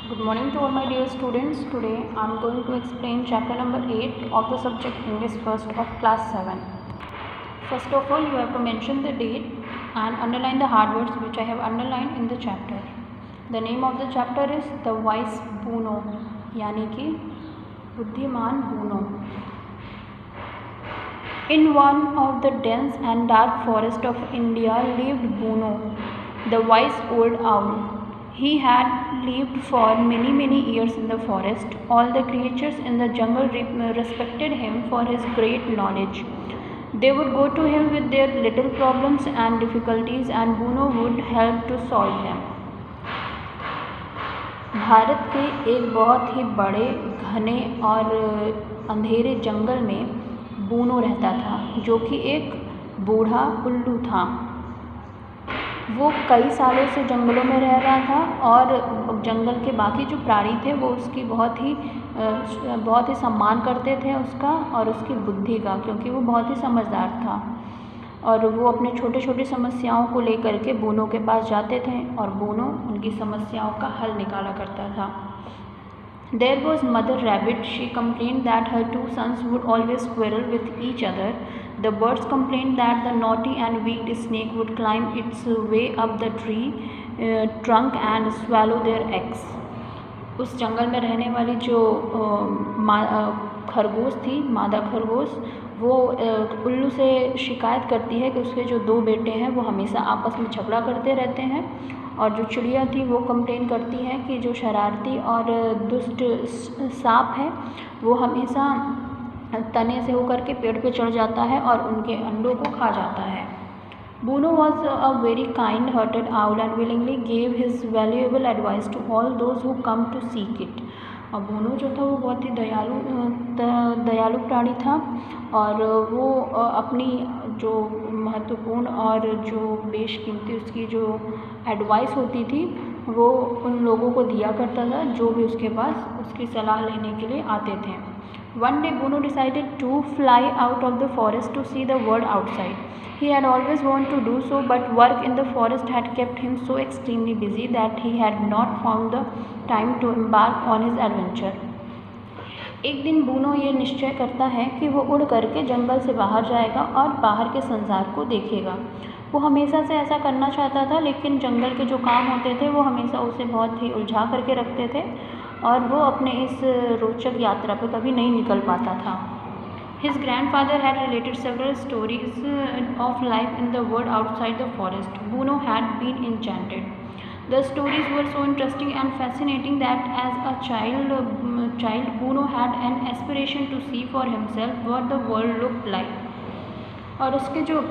Good morning to all my dear students. Today I am going to explain chapter number 8 of the subject English first of class 7. First of all, you have to mention the date and underline the hard words which I have underlined in the chapter. The name of the chapter is The Wise Bruno, यानी कि बुद्धिमान Bruno. In one of the dense and dark forests of India lived Bruno, the wise old owl. He had lived for many years in the forest. All the creatures in the jungle respected him for his great knowledge. They would go to him with their little problems and difficulties, and Bruno would help to solve them. Bharat के एक बहुत ही बड़े, घने और अंधेरे जंगल में Bruno रहता था, जो कि एक बूढ़ा उल्लू था. वो कई सालों से जंगलों में रह रहा था और जंगल के बाकी जो प्राणी थे वो उसकी बहुत ही सम्मान करते थे उसका और उसकी बुद्धि का, क्योंकि वो बहुत ही समझदार था और वो अपने छोटे छोटे समस्याओं को लेकर के ब्रूनो के पास जाते थे और ब्रूनो उनकी समस्याओं का हल निकाला करता था. There was Mother Rabbit. She complained that her two sons would always quarrel with each other. The birds complained that the naughty and wicked snake would climb its way up the tree trunk and swallow their eggs. उस जंगल में रहने वाली जो खरगोश थी, मादा खरगोश, वो उल्लू से शिकायत करती है कि उसके जो दो बेटे हैं वो हमेशा आपस में झगड़ा करते रहते हैं. और जो चिड़िया थी वो कंप्लेन करती है कि जो शरारती और दुष्ट सांप है वो हमेशा तने से होकर के पेड़ पे चढ़ जाता है और उनके अंडों को खा जाता है. Bruno was a very kind-hearted owl and willingly gave his valuable advice to all those who come to seek it. और ब्रूनो जो था वो बहुत ही दयालु प्राणी था और वो अपनी जो महत्वपूर्ण और जो बेशकीमती उसकी जो एडवाइस होती थी वो उन लोगों को दिया करता था जो भी उसके पास उसकी सलाह लेने के लिए आते थे. One day Bruno decided to fly out of the forest to see the world outside. He had always wanted to do so, but work in the forest had kept him so extremely busy that he had not found the time to embark on his adventure. एक दिन Bruno ये निश्चय करता है कि वो उड़ करके जंगल से बाहर जाएगा और बाहर के संसार को देखेगा. वो हमेशा से ऐसा करना चाहता था, लेकिन जंगल के जो काम होते थे वो हमेशा उसे बहुत ही उलझा करके रखते थे और वो अपने इस रोचक यात्रा पर कभी नहीं निकल पाता था. His grandfather had related several stories of life in the world outside the forest. Bruno had been enchanted. The stories were so interesting and fascinating that as a child Bruno had an aspiration to see for himself what the world looked like. और उसके जो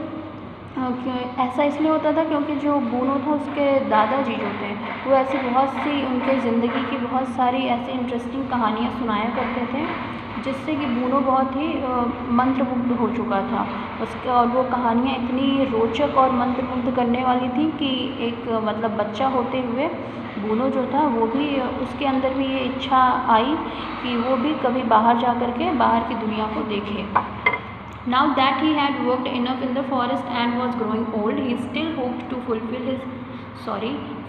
ऐसा इसलिए होता था क्योंकि जो Bruno था उसके दादाजी जो थे वो ऐसी बहुत सी उनके ज़िंदगी की बहुत सारी ऐसी इंटरेस्टिंग कहानियाँ सुनाया करते थे जिससे कि ब्रूनो बहुत ही मंत्रमुग्ध हो चुका था उसके. और वो कहानियाँ इतनी रोचक और मंत्रमुग्ध करने वाली थी कि एक मतलब बच्चा होते हुए ब्रूनो जो था वो भी उसके अंदर भी ये इच्छा आई कि वो भी कभी बाहर जा कर के बाहर की दुनिया को देखे. Now that he had worked enough in the forest and was growing old, he still hoped to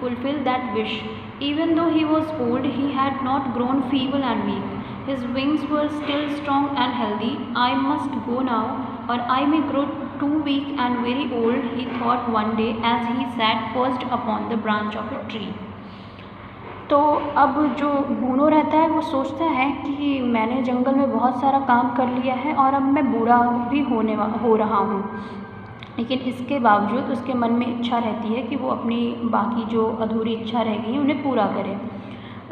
fulfill that wish. Even though he was old, he had not grown feeble and weak. His wings were still strong and healthy. I must go now, or I may grow too weak and very old, he thought one day as he sat perched upon the branch of a tree. तो अब जो Bruno रहता है वो सोचता है कि मैंने जंगल में बहुत सारा काम कर लिया है और अब मैं बूढ़ा भी हो रहा हूँ, लेकिन इसके बावजूद उसके मन में इच्छा रहती है कि वो अपनी बाकी जो अधूरी इच्छा रह गई उन्हें पूरा करे.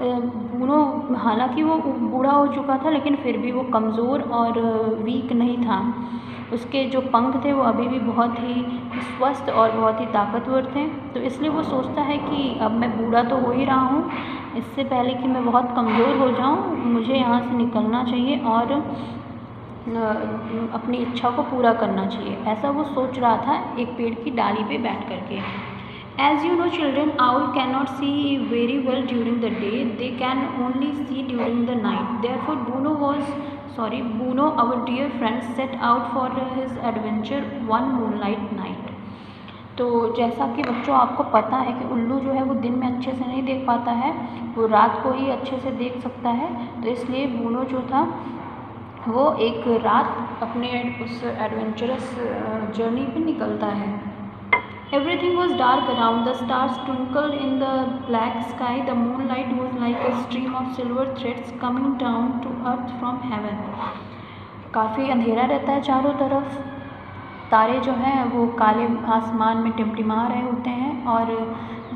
ब्रूनो हालांकि वो बूढ़ा हो चुका था लेकिन फिर भी वो कमज़ोर और वीक नहीं था. उसके जो पंख थे वो अभी भी बहुत ही स्वस्थ और बहुत ही ताकतवर थे. तो इसलिए वो सोचता है कि अब मैं बूढ़ा तो हो ही रहा हूँ, इससे पहले कि मैं बहुत कमज़ोर हो जाऊँ मुझे यहाँ से निकलना चाहिए और अपनी इच्छा को पूरा करना चाहिए. ऐसा वो सोच रहा था एक पेड़ की डाली पे बैठ करके. As you know children, owl cannot see very well during the day. They can only see during the night. Therefore Bruno, our dear friend, set out for his adventure one moonlight night. तो जैसा कि बच्चों आपको पता है कि उल्लू जो है वो दिन में अच्छे से नहीं देख पाता है, वो रात को ही अच्छे से देख सकता है। तो इसलिए बूनो जो था वो एक रात अपने उस एडवेंचरस जर्नी पे निकलता है। Everything was dark around. The stars twinkled in the black sky. The moonlight was like a stream of silver threads coming down to earth from heaven. काफ़ी अंधेरा रहता है चारों तरफ। तारे जो हैं वो काले आसमान में टिमटिमा रहे होते हैं और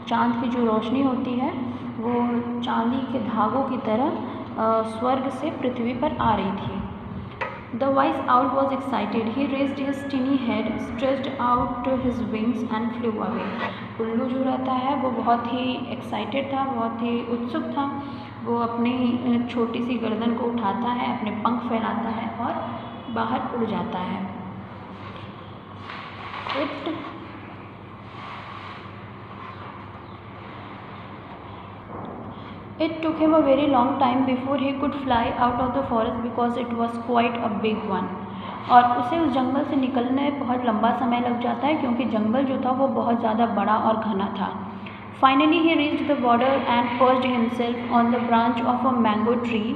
चाँद की जो रोशनी होती है वो चांदी के धागों की तरह स्वर्ग से पृथ्वी पर आ रही थी। The wise owl was excited. He raised his tinny head, stretched out his wings and flew away. उल्लू जो रहता है वो बहुत ही एक्साइटेड था, बहुत ही उत्सुक था। वो अपनी छोटी सी गर्दन को उठाता है, अपने पंख फैलाता है और बाहर उड़ जाता है। It took him a very long time before he could fly out of the forest because it was quite a big one. और उसे उस जंगल से निकलने में बहुत लंबा समय लग जाता है क्योंकि जंगल जो था वो बहुत ज़्यादा बड़ा और घना था। Finally he reached the border and perched himself on the branch of a mango tree.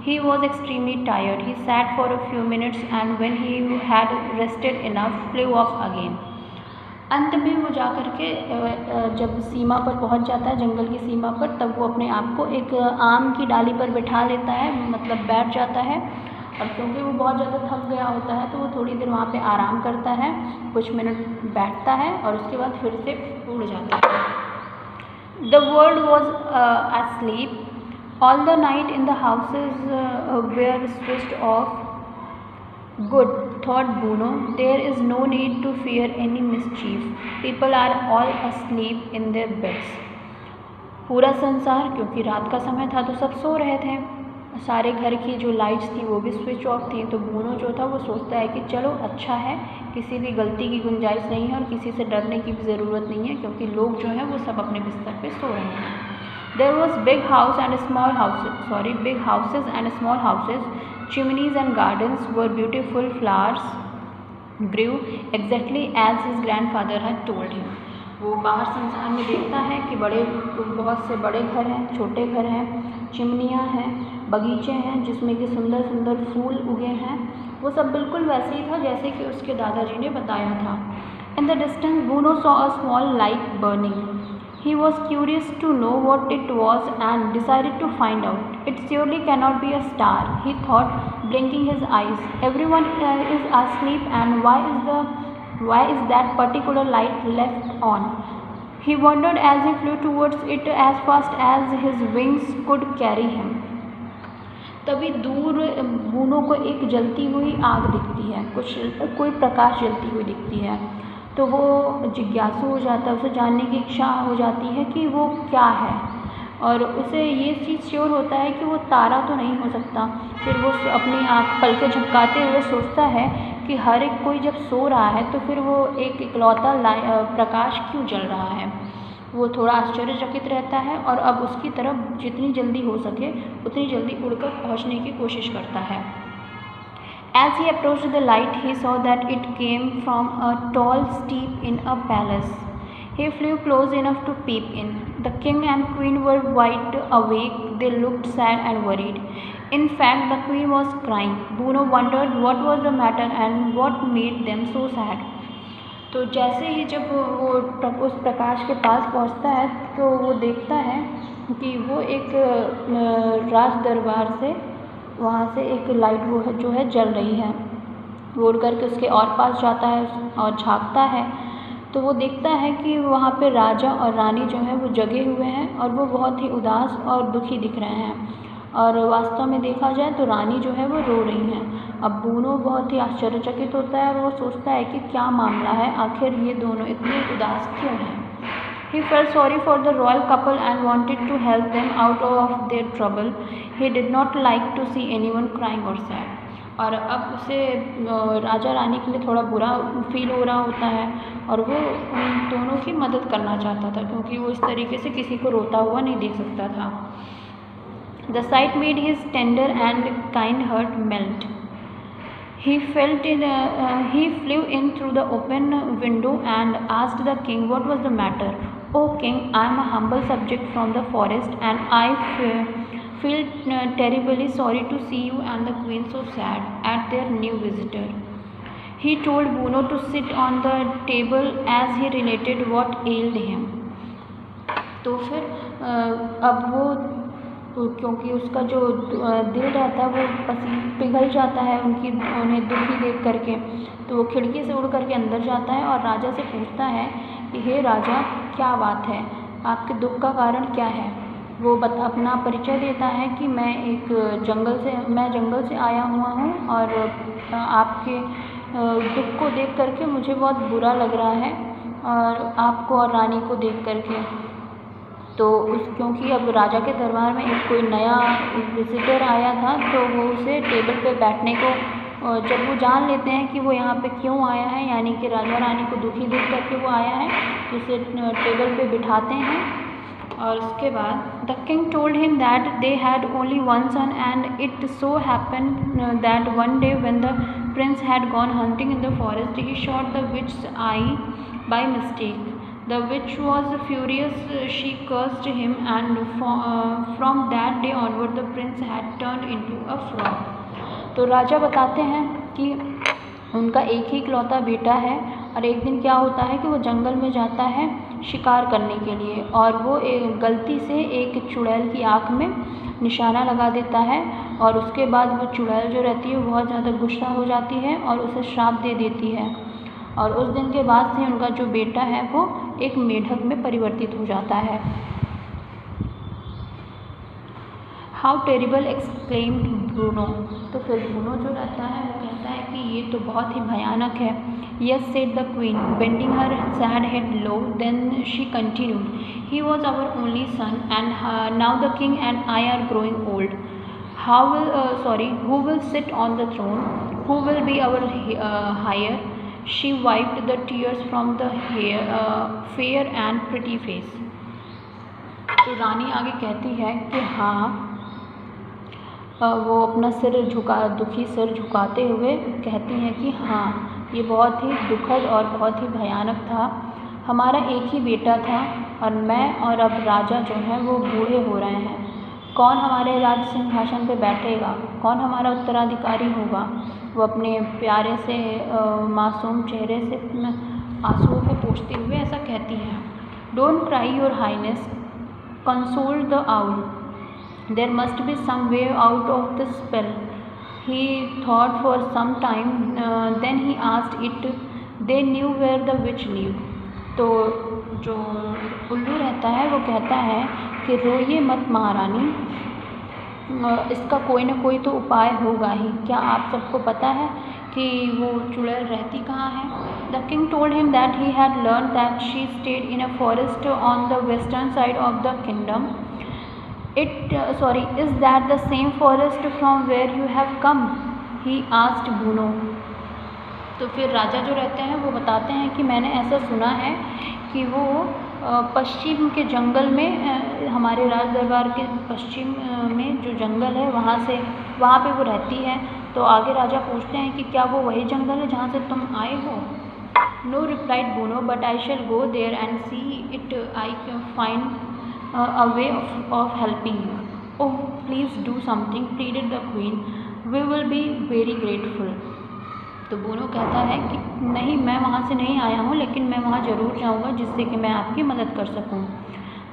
He was extremely tired. He sat for a few minutes and when he had rested enough, flew off again. अंत में वो जा कर के जब सीमा पर पहुंच जाता है, जंगल की सीमा पर, तब वो अपने आप को एक आम की डाली पर बिठा लेता है, मतलब बैठ जाता है। और क्योंकि वो बहुत ज़्यादा थक गया होता है तो वो थोड़ी देर वहाँ पे आराम करता है, कुछ मिनट बैठता है और उसके बाद फिर से उड़ जाता है। The world was asleep. All the night in the houses were switched off. Good, thought Bruno. There is no need to fear any mischief. People are all asleep in their beds. पूरा संसार, क्योंकि रात का समय था तो सब सो रहे थे, सारे घर की जो लाइट्स थी वो भी स्विच ऑफ थी। तो ब्रूनो जो था वो सोचता है कि चलो अच्छा है, किसी भी गलती की गुंजाइश नहीं है और किसी से डरने की भी ज़रूरत नहीं है क्योंकि लोग जो हैं वो सब अपने बिस्तर पे सो रहे हैं। There was big houses and small houses. Chimneys and gardens where beautiful flowers grew exactly as his grandfather had told him. वो बाहर संसार में देखता है कि बहुत से बड़े घर हैं, छोटे घर हैं, चिमनियाँ हैं, बगीचे हैं जिसमें कि सुंदर सुंदर फूल उगे हैं। वो सब बिल्कुल वैसे ही था जैसे कि उसके दादाजी ने बताया था। In the distance, Bruno saw a small light burning. He was curious to know what it was and decided to find out. It surely cannot be a star, he thought, blinking his eyes. Everyone is asleep and why is that particular light left on? He wondered as he flew towards it as fast as his wings could carry him. तभी दूर buono को एक जलती हुई आग दिखती है, कोई प्रकाश जलती हुई दिखती है। तो वो जिज्ञासु हो जाता है, उसे जानने की इच्छा हो जाती है कि वो क्या है और उसे ये चीज़ श्योर होता है कि वो तारा तो नहीं हो सकता। फिर वो अपनी आँख पलकें झपकाते हुए सोचता है कि हर एक कोई जब सो रहा है तो फिर वो एक इकलौता प्रकाश क्यों जल रहा है। वो थोड़ा आश्चर्यचकित रहता है और अब उसकी तरफ जितनी जल्दी हो सके उतनी जल्दी उड़कर पहुंचने की कोशिश करता है। As he approached the light, he saw that it came from a tall steep in a palace. He flew close enough to peep in. The king and queen were wide awake. They looked sad and worried. In fact, the queen was crying. Bruno wondered what was the matter and what made them so sad. तो जैसे ही जब वो उस प्रकाश के पास पहुंचता है तो वो देखता है कि वो एक राज दरबार से वहाँ से एक लाइट वो है जो है जल रही है। वो उड़ करके उसके और पास जाता है और झाँकता है तो वो देखता है कि वहाँ पे राजा और रानी जो है वो जगे हुए हैं और वो बहुत ही उदास और दुखी दिख रहे हैं और वास्तव में देखा जाए तो रानी जो है वो रो रही हैं। अब बूनो बहुत ही आश्चर्यचकित होता है और वो सोचता है कि क्या मामला है, आखिर ये दोनों इतने उदास क्यों हैं। He felt sorry for the royal couple and wanted to help them out of their trouble. He did not like to see anyone crying or sad. और अब उसे राजा रानी के लिए थोड़ा बुरा फील हो रहा होता है और वो उन दोनों की मदद करना चाहता था क्योंकि वो इस तरीके से किसी को रोता हुआ नहीं देख सकता था। The sight made his tender and kind heart melt. He flew in through the open window and asked the king what was the matter. "O king, I am a humble subject from the forest, and I feel terribly sorry to see you and the queen so sad at their new visitor." He told Bruno to sit on the table as he related what ailed him. तो फिर अब वो क्योंकि उसका जो दिल रहता है वो पिघल जाता है उन्हें दुखी देख करके, तो वो खिड़की से उड़ करके अंदर जाता है और राजा से पूछता है कि हे राजा, क्या बात है, आपके दुख का कारण क्या है। वो अपना परिचय देता है कि मैं जंगल से आया हुआ हूँ और आपके दुख को देख करके मुझे बहुत बुरा लग रहा है, और आपको और रानी को देख करके। तो क्योंकि अब राजा के दरबार में कोई नया विजिटर आया था, तो वो उसे टेबल पे बैठने को, जब वो जान लेते हैं कि वो यहाँ पे क्यों आया है, यानी कि राजा रानी को दुखी देख करके वो आया है, तो उसे टेबल पे बिठाते हैं। और उसके बाद the king told him that they had only one son, and it so happened that one day when the prince had gone hunting in the forest he shot the witch's eye by mistake. The witch was furious, she cursed him, and from that day onward the prince had turned into a frog. तो राजा बताते हैं कि उनका एक ही इकलौता बेटा है, और एक दिन क्या होता है कि वो जंगल में जाता है शिकार करने के लिए, और वो गलती से एक चुड़ैल की आँख में निशाना लगा देता है, और उसके बाद वो चुड़ैल जो रहती है वो बहुत ज़्यादा गुस्सा हो जाती है और उसे श्राप दे देती है, और उस दिन के बाद से उनका जो बेटा है वो एक मेढक में परिवर्तित हो जाता है। How terrible exclaimed Bruno. तो फिर ब्रूनो जो रहता है वो कहता है कि ये तो बहुत ही भयानक है. Yes said the queen bending her sad head low. Then she continued, he was our only son, and now the king and I are growing old. Who will sit on the throne? Who will be our heir? She wiped the tears from the fair and pretty face. तो रानी आगे कहती है कि हाँ, वो अपना दुखी सिर झुकाते हुए कहती हैं कि हाँ, ये बहुत ही दुखद और बहुत ही भयानक था. हमारा एक ही बेटा था, और मैं और अब राजा जो हैं वो बूढ़े हो रहे हैं. कौन हमारे राज सिंहासन पे बैठेगा, कौन हमारा उत्तराधिकारी होगा. वो अपने प्यारे से मासूम चेहरे से आंसुओं को पोंछते हुए ऐसा कहती हैं. Don't cry your highness, console the owl. There must be some way out of the spell. He thought for some time, then he asked it. They knew where the witch live. तो जो उल्लू रहता है वो कहता है कि रोइए मत महारानी, इसका कोई ना कोई तो उपाय होगा ही. क्या आप सबको पता है कि वो चुड़ैल रहती कहाँ है. The king told him that he had learn that she stayed in a forest on the western side of the kingdom. Is that the same forest from where you have come, he asked Bruno. तो फिर राजा जो रहते हैं वो बताते हैं कि मैंने ऐसा सुना है कि वो पश्चिम के जंगल में, हमारे राज दरबार के पश्चिम में जो जंगल है वहाँ पे वो रहती है. तो आगे राजा पूछते हैं कि क्या वो वही जंगल है जहाँ से तुम आए हो. No replied Bruno, but I shall go there and see it I can find a way of helping you. Oh please do something, pleaded the queen. We will be very grateful. तो Bruno कहता है कि नहीं, मैं वहाँ से नहीं आया हूँ, लेकिन मैं वहाँ ज़रूर जाऊँगा जिससे कि मैं आपकी मदद कर सकूँ.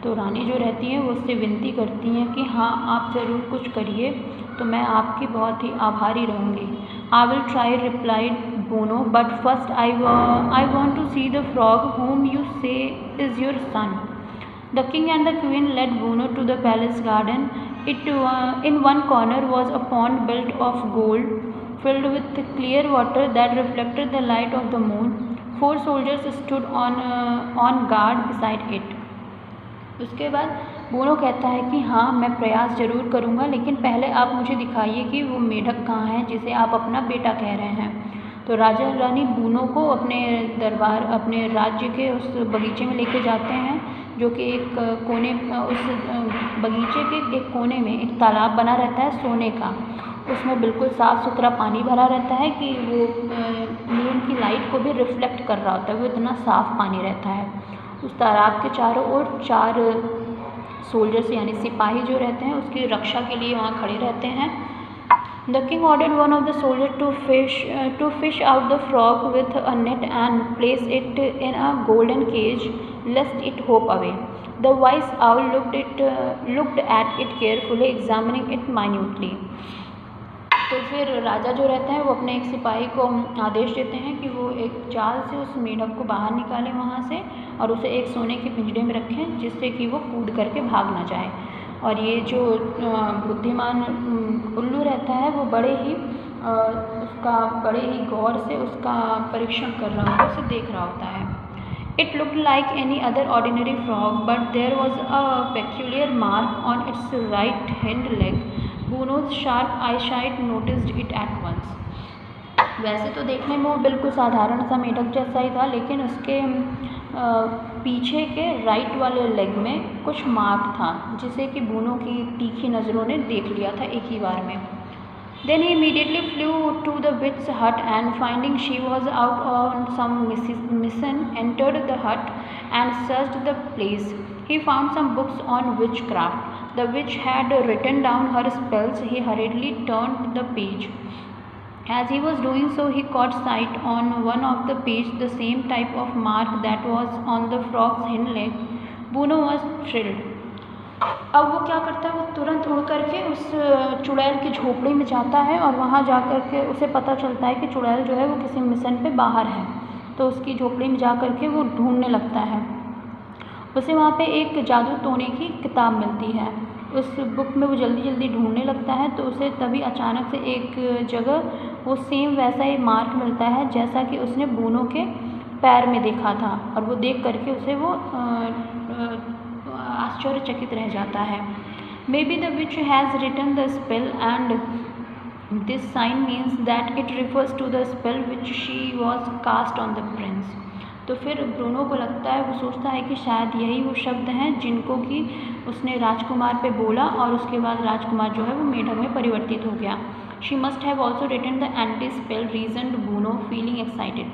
तो रानी जो रहती है वो उससे विनती करती हैं कि हाँ, आप ज़रूर कुछ करिए, तो मैं आपकी बहुत ही आभारी रहूँगी. I will try, replied Bruno, but first I want to see the frog whom you say is your son. The king and the queen led Bruno to the palace garden. In one corner was a pond built of gold, filled with clear water that reflected the light of the moon. 4 soldiers stood on guard beside it. उसके बाद Bruno कहता है कि हाँ, मैं प्रयास ज़रूर करूँगा, लेकिन पहले आप मुझे दिखाइए कि वो मेढक कहाँ है जिसे आप अपना बेटा कह रहे हैं. तो राजा रानी ब्रूनो को अपने राज्य के उस बगीचे में लेके जाते हैं, जो कि उस बगीचे के एक कोने में एक तालाब बना रहता है सोने का. उसमें बिल्कुल साफ़ सुथरा पानी भरा रहता है कि वो मून की लाइट को भी रिफ्लेक्ट कर रहा होता है, वो इतना साफ़ पानी रहता है। उस तालाब के चारों ओर 4 सोल्जर्स यानी सिपाही जो रहते हैं उसकी रक्षा के लिए वहाँ खड़े रहते हैं। The king ordered one of the soldiers to fish out the frog with a net and place it in a golden cage, lest it hop away. The wise owl looked at it carefully, examining it minutely. तो फिर राजा जो रहते हैं वो अपने एक सिपाही को आदेश देते हैं कि वो एक जाल से उस मेंढक को बाहर निकालें वहाँ से और उसे एक सोने के पिंजरे में रखें जिससे कि वो कूद करके भाग ना जाए। और ये जो बुद्धिमान उल्लू रहता है वो बड़े ही गौर से उसका परीक्षण कर रहा होता है, उसे देख रहा होता है। It looked like any other ordinary frog, but there was a peculiar mark on its right hind leg. Bruno's sharp eyesight noticed it at once. वैसे तो देखने में वो बिल्कुल साधारण सा मेढक जैसा ही था, लेकिन उसके पीछे के राइट वाले लेग में कुछ मार्क था जिसे कि ब्रूनो की तीखी नज़रों ने देख लिया था एक ही बार में। Then he immediately flew to the witch's hut and finding she was out on some mission, entered the hut and searched the place. He found some books on witchcraft. The witch had written down her spells. He hurriedly turned the page. As he was doing so, he caught sight on one of the page the same type of mark that was on the frog's hind leg. Bruno was thrilled. अब वो क्या करता है, वो तुरंत उड़ करके उस चुड़ैल की झोपड़ी में जाता है और वहाँ जा कर के उसे पता चलता है कि चुड़ैल जो है वो किसी मिशन पे बाहर है। तो उसकी झोपड़ी में जा कर के वो ढूंढने लगता है। उसे वहाँ पे एक जादू टोने की किताब मिलती है। उस बुक में वो जल्दी जल्दी ढूंढने लगता है तो उसे तभी अचानक से एक जगह वो सेम वैसा ही मार्क मिलता है जैसा कि उसने ब्रूनो के पैर में देखा था। और वो देख करके उसे वो आश्चर्यचकित रह जाता है। Maybe the witch has written the spell and this sign means that it refers to the spell which she was cast on the prince. तो फिर ब्रूनो को लगता है, वो सोचता है कि शायद यही वो शब्द हैं जिनको कि उसने राजकुमार पे बोला और उसके बाद राजकुमार जो है वो मेढक में परिवर्तित हो गया। She must have also written the anti-spell, reasoned Bruno, feeling excited.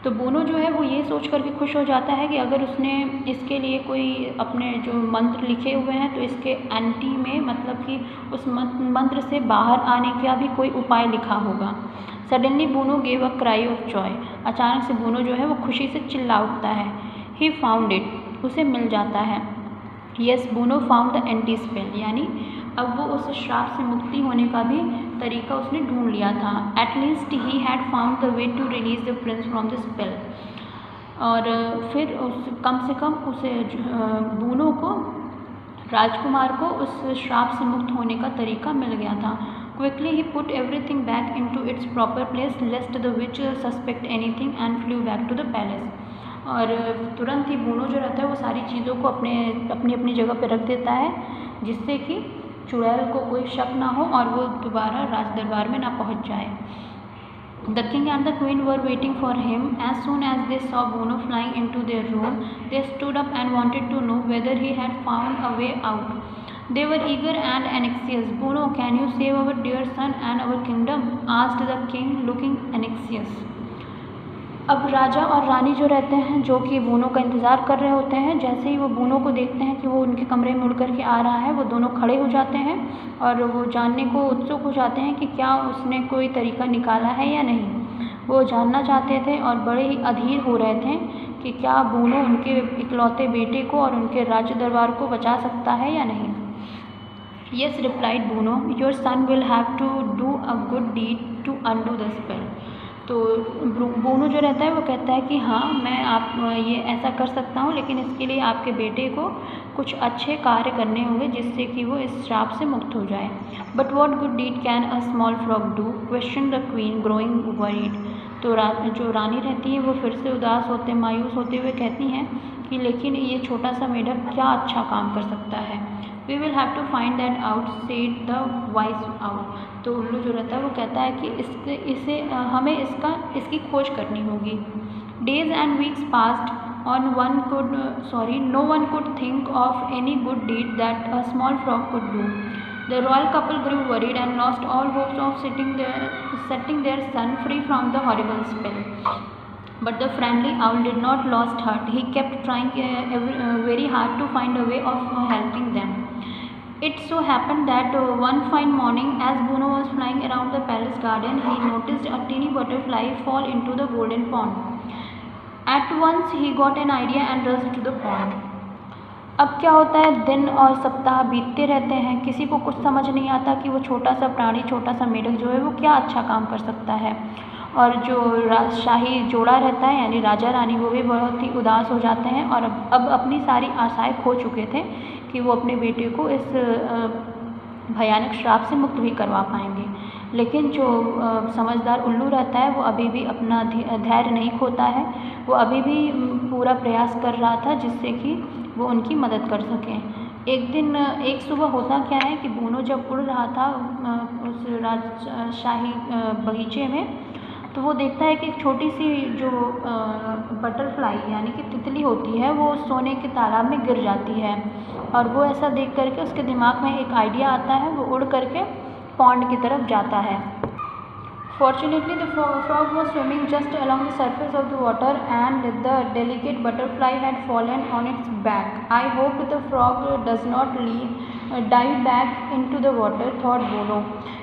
तो ब्रूनो जो है वो ये सोच कर के खुश हो जाता है कि अगर उसने इसके लिए कोई अपने जो मंत्र लिखे हुए हैं तो इसके एंटी में मतलब कि उस मंत्र से बाहर आने का भी कोई उपाय लिखा होगा। Suddenly Bruno gave a cry of Joy. अचानक से ब्रूनो जो है वो खुशी से चिल्ला उठता है। ही फाउंड इट, उसे मिल जाता है। Yes, Bruno found the anti spell, यानी अब वो उस श्राप से मुक्ति होने का भी तरीका उसने ढूंढ लिया था। At least he had found the way to release the prince from the spell. और फिर कम से कम उसे ब्रूनो को, राजकुमार को उस श्राप से मुक्त होने का तरीका मिल गया था। क्विकली ही put everything back into its proper place lest the witch suspect anything and flew back to the palace. और तुरंत ही ब्रूनो जो रहता है वो सारी चीज़ों को अपनी जगह पर रख देता है जिससे कि चुड़ैल को कोई शक ना हो और वो दोबारा राज दरबार में ना पहुंच जाए। The king and the queen were waiting for him. As soon as they saw Bruno flying into their room, they stood up and wanted to know whether he had found a way out. They were eager and anxious. Bruno, can you save our dear son and our kingdom? Asked the king, looking anxious. अब राजा और रानी जो रहते हैं जो कि Bruno का इंतज़ार कर रहे होते हैं, जैसे ही वो ब्रूनो को देखते हैं कि वो उनके कमरे में उड़ कर के आ रहा है, वो दोनों खड़े हो जाते हैं और वो जानने को उत्सुक हो जाते हैं कि क्या उसने कोई तरीका निकाला है या नहीं। वो जानना चाहते थे और बड़े ही अधीर हो रहे थे कि क्या ब्रूनो उनके इकलौते बेटे को और उनके राज्य दरबार को बचा सकता है या नहीं। Yes, replied Bruno, your son will have to do a good deed to undo the spell. तो ब्रूनो जो रहता है वो कहता है कि हाँ, मैं आप ये ऐसा कर सकता हूँ, लेकिन इसके लिए आपके बेटे को कुछ अच्छे कार्य करने होंगे जिससे कि वो इस श्राप से मुक्त हो जाए। But what good deed can a small frog do, questioned the queen growing worried. तो जो रानी रहती है वो फिर से मायूस होते हुए कहती हैं कि लेकिन ये छोटा सा मेढक क्या अच्छा काम कर सकता है। We will have to find that out, said the wise owl. तो उल्लू जो रहता है वो कहता है कि हमें इसकी खोज करनी होगी। Days and weeks passed no one could think of any good deed that a small frog could do. The royal couple grew worried and lost all hopes of setting their son free from the horrible spell. But the friendly owl did not lose heart. He kept trying very hard to find a way of helping them. It so happened that one fine morning, as Bruno was flying around the palace garden, he noticed a teeny butterfly fall into the golden pond. At once he got an idea and rushed to the pond. अब क्या होता है, दिन और सप्ताह बीतते रहते हैं, किसी को कुछ समझ नहीं आता कि वो छोटा सा प्राणी, छोटा सा मेढक जो है वो क्या अच्छा काम कर सकता है। और जो शाही जोड़ा रहता है यानी राजा रानी, वो भी बहुत ही उदास हो जाते हैं और अब अपनी सारी आशाएं खो चुके थे कि वो अपने बेटे को इस भयानक श्राप से मुक्त भी करवा पाएंगे। लेकिन जो समझदार उल्लू रहता है वो अभी भी अपना धैर्य नहीं खोता है। वो अभी भी पूरा प्रयास कर रहा था जिससे कि वो उनकी मदद कर सकें। एक सुबह होता क्या है कि बूनो जब उड़ रहा था उस शाही बगीचे में, तो वो देखता है कि एक छोटी सी जो बटरफ्लाई यानी कि तितली होती है वो सोने के तालाब में गिर जाती है। और वो ऐसा देख करके उसके दिमाग में एक आइडिया आता है, वो उड़ करके पॉन्ड की तरफ जाता है। Fortunately, the frog was swimming just along the surface of the water and the delicate butterfly had fallen on its back. I hope the frog does not dive back into the water, thought Bruno.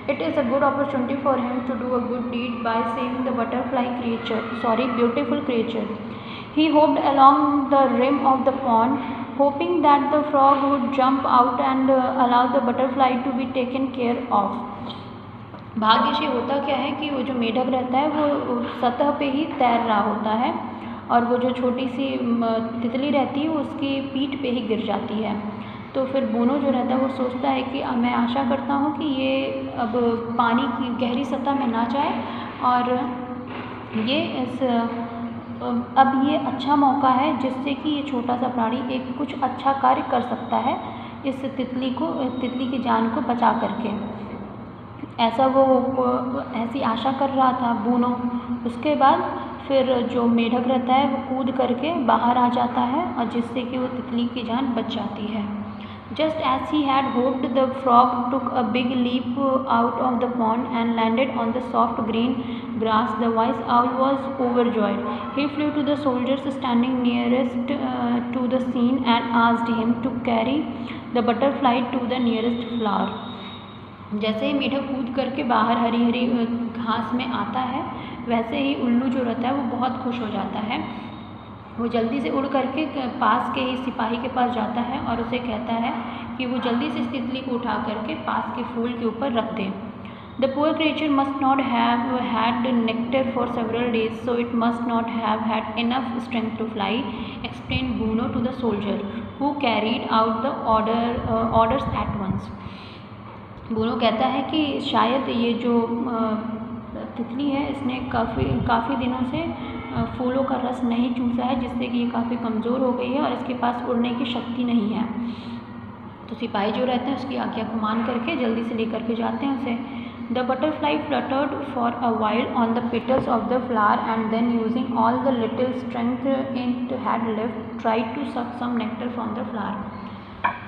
It is a good opportunity for him to do a good deed by saving the beautiful creature. He hopped along the rim of the pond, hoping that the frog would jump out and allow the butterfly to be taken care of. भाग्य से होता क्या है कि वो जो मेढक रहता है वो सतह पे ही तैर रहा होता है और वो जो छोटी सी तितली रहती है उसकी पीठ पे ही गिर जाती है। तो फिर बूनो जो रहता है वो सोचता है कि मैं आशा करता हूँ कि ये अब पानी की गहरी सतह में ना जाए और अब ये अच्छा मौका है जिससे कि ये छोटा सा प्राणी एक कुछ अच्छा कार्य कर सकता है इस तितली की जान को बचा करके। ऐसा वो ऐसी आशा कर रहा था बूनो। उसके बाद फिर जो मेढक रहता है वो कूद करके बाहर आ जाता है और जिससे कि वो तितली की जान बच जाती है। Just as he had hoped, the frog took a big leap out of the pond and landed on the soft green grass. The wise owl was overjoyed. He flew to the soldiers standing nearest to the scene and asked him to carry the butterfly to the nearest flower. जैसे ही मेढक कूद करके बाहर हरी हरी घास में आता है, वैसे ही उल्लू जो रहता है वो बहुत खुश हो जाता है। वो जल्दी से उड़ करके पास के ही सिपाही के पास जाता है और उसे कहता है कि वो जल्दी से इस तितली को उठा करके पास के फूल के ऊपर रख दे। The poor creature must not have had nectar for several days, so it must not have had enough strength to fly, explained Bruno to the soldier, who carried out the orders at once. Buono कहता है कि शायद ये जो तितली है इसने काफ़ी दिनों से फूलों का रस नहीं चूसा है, जिससे कि ये काफ़ी कमज़ोर हो गई है और इसके पास उड़ने की शक्ति नहीं है। तो सिपाही जो रहते हैं उसकी आज्ञा को मान करके जल्दी से लेकर के जाते हैं उसे। The butterfly fluttered for a while on the petals of the flower and then using all the little strength it had left tried to suck some nectar from the flower.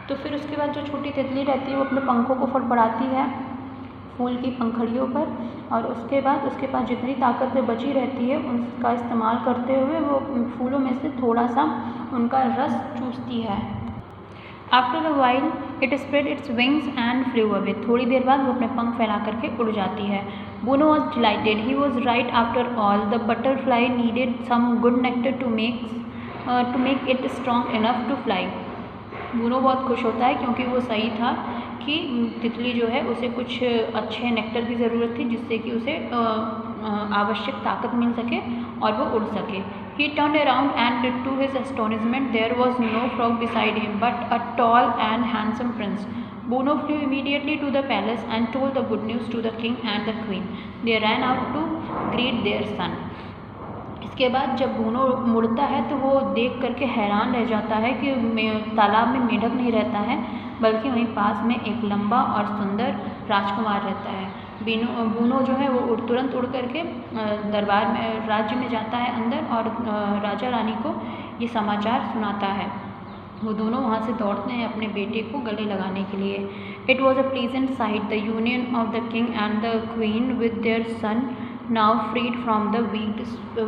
तो फिर उसके बाद जो छोटी तितली रहती है वो अपने पंखों को फड़फड़ाती है फूल की पंखड़ियों पर और उसके बाद उसके पास जितनी ताकत बची रहती है उसका इस्तेमाल करते हुए वो फूलों में से थोड़ा सा उनका रस चूसती है। After a while it spread its wings and flew away. थोड़ी देर बाद वो अपने पंख फैला करके उड़ जाती है। Bruno was delighted, he was right after all, the butterfly needed some good nectar to make it strong enough to fly. Bruno बहुत खुश होता है क्योंकि वो सही था कि तितली जो है उसे कुछ अच्छे नेक्टर की ज़रूरत थी जिससे कि उसे आवश्यक ताकत मिल सके और वो उड़ सके। He turned around and to his astonishment there was no frog beside him but a tall and handsome prince. Bruno flew immediately to the palace and told the good news to the king and the queen. They ran out to greet their son. इसके बाद जब buono मुड़ता है तो वो देख करके हैरान रह जाता है कि तालाब में मेढक नहीं रहता है बल्कि वहीं पास में एक लंबा और सुंदर राजकुमार रहता है। बूनो जो है वो तुरंत उड़ करके दरबार में राज्य में जाता है अंदर और राजा रानी को ये समाचार सुनाता है। वो दोनों वहाँ से दौड़ते हैं अपने बेटे को गले लगाने के लिए। It was a pleasant sight the union of the king and the queen with their son now freed from the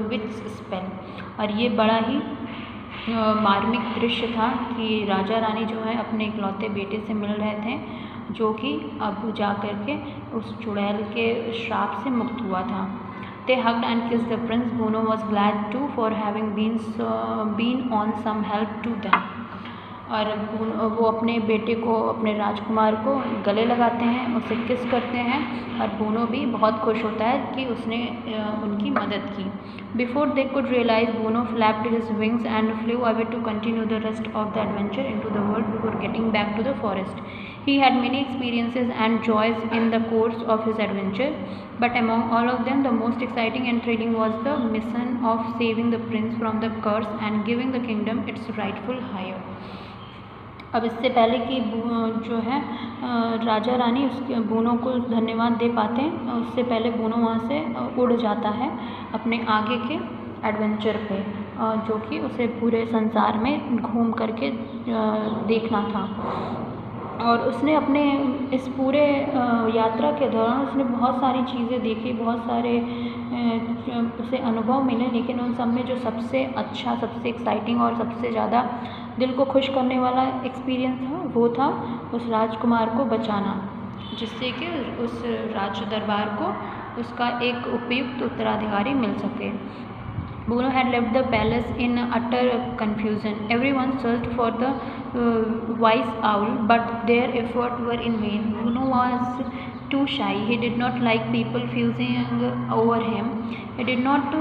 witch spell. और ये बड़ा ही मार्मिक दृश्य था कि राजा रानी जो है अपने इकलौते बेटे से मिल रहे थे, जो कि अब जा कर के उस चुड़ैल के श्राप से मुक्त हुआ था। They hugged and kissed the prince. Bruno was glad too for having been on some help to them. और वो अपने बेटे को, अपने राजकुमार को गले लगाते हैं, उसे किस करते हैं, और ब्रूनो भी बहुत खुश होता है कि उसने उनकी मदद की। Before they could realise Bruno flapped his wings and flew away to continue the rest of the adventure into the world before getting back to the forest. He had many experiences and joys in the course of his adventure, but among all of them, the most exciting and thrilling was the mission of saving the prince from the curse and giving the kingdom its rightful heir. अब इससे पहले कि जो है राजा रानी उसके Bruno को धन्यवाद दे पाते हैं, उससे पहले ब्रूनो वहाँ से उड़ जाता है अपने आगे के एडवेंचर पे, जो कि उसे पूरे संसार में घूम करके देखना था। और उसने अपने इस पूरे यात्रा के दौरान उसने बहुत सारी चीज़ें देखी, बहुत सारे उसे अनुभव मिले, लेकिन उन सब में जो सबसे अच्छा, सबसे एक्साइटिंग और सबसे ज़्यादा दिल को खुश करने वाला एक्सपीरियंस था वो था उस राजकुमार को बचाना, जिससे कि उस राज दरबार को उसका एक उपयुक्त उत्तराधिकारी मिल सके। Bruno had left the palace in utter confusion. Everyone searched for the wise owl, but their efforts were in vain. Bruno was too shy. He did not like people fusing over him. He did not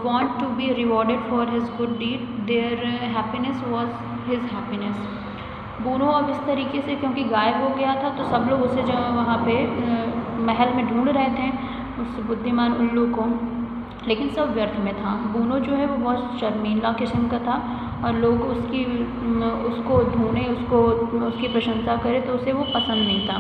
want to be rewarded for his good deed. Their happiness was his happiness. Bruno अब इस तरीके से क्योंकि गायब हो गया था, तो सब लोग उसे जो वहाँ पे महल में ढूंढ रहे थे उस बुद्धिमान उल्लू को, लेकिन सब व्यर्थ में था। ब्रूनो जो है वो बहुत शर्मीला किस्म का था, और लोग उसको ढूंढे, उसकी प्रशंसा करें तो उसे वो पसंद नहीं था।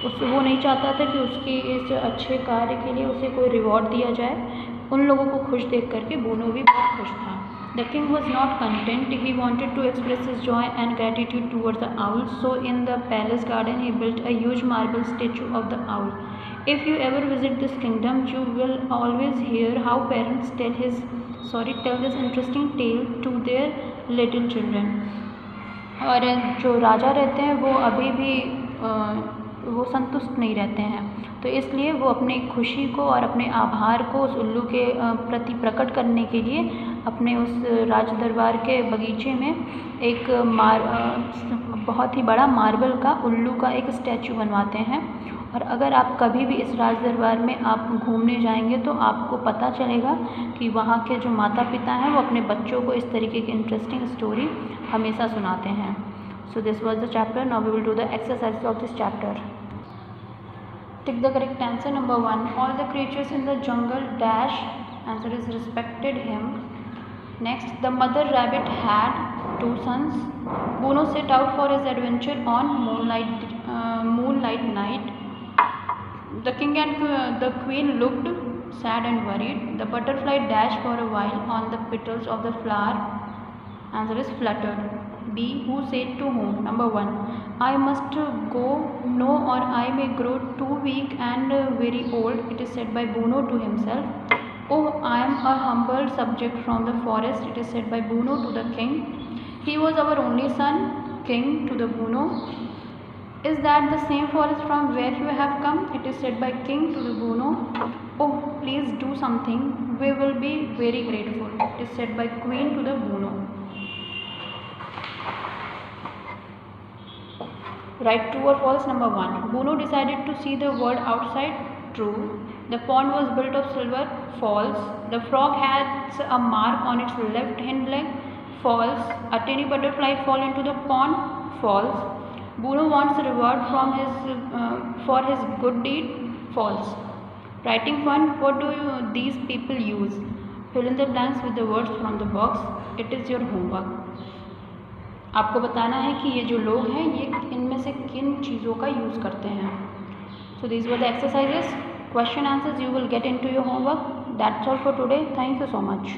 वो नहीं चाहता था कि उसके इस अच्छे कार्य के लिए उसे कोई रिवॉर्ड दिया जाए। उन लोगों को खुश देख करके ब्रूनो भी बहुत खुश था। The king was not content. He wanted to express his joy and gratitude towards the owl. So in the palace garden he built a huge marble statue of the owl. If you ever visit this kingdom, you will always hear how parents tell this interesting tale to their little children. और जो राजा रहते हैं वो अभी भी वो संतुष्ट नहीं रहते हैं, तो इसलिए वो अपनी खुशी को और अपने आभार को उस उल्लू के प्रति प्रकट करने के लिए अपने उस राज दरबार के बगीचे में एक बहुत ही बड़ा मार्बल का उल्लू का एक स्टैचू बनवाते हैं। और अगर आप कभी भी इस राज दरबार में आप घूमने जाएंगे तो आपको पता चलेगा कि वहाँ के जो माता पिता हैं वो अपने बच्चों को इस तरीके की इंटरेस्टिंग स्टोरी हमेशा सुनाते हैं। So this was the chapter. Now we will do the exercise of this chapter. Tick the correct answer. Number 1, all the creatures in the jungle dash, answer is respected him. Next, the mother rabbit had 2 sons. Bruno set out for his adventure on moonlight night. The king and the queen looked sad and worried. The butterfly dashed for a while on the petals of the flower. Answer is fluttered. B, who said to whom? Number 1, I must go, no, or I may grow too weak and very old. It is said by Bruno to himself. Oh, I am a humble subject from the forest. It is said by Bruno to the king. He was our only son. King to the Bruno. Is that the same forest from where you have come? It is said by king to the Bruno. Oh, please do something. We will be very grateful. It is said by queen to the Bruno. Write true or false. Number 1, Bruno decided to see the world outside. True. The pond was built of silver. False. The frog has a mark on its left hind leg. False. A tiny butterfly fall into the pond. False. Bruno wants a reward for his good deed. False. Writing fun. What do these people use? Fill in the blanks with the words from the box. It is your homework. आपको बताना है कि ये जो लोग हैं ये इनमें से किन चीज़ों का यूज़ करते हैं। So these were the exercises. Question answers you will get into your homework. That's all for today. Thank you so much.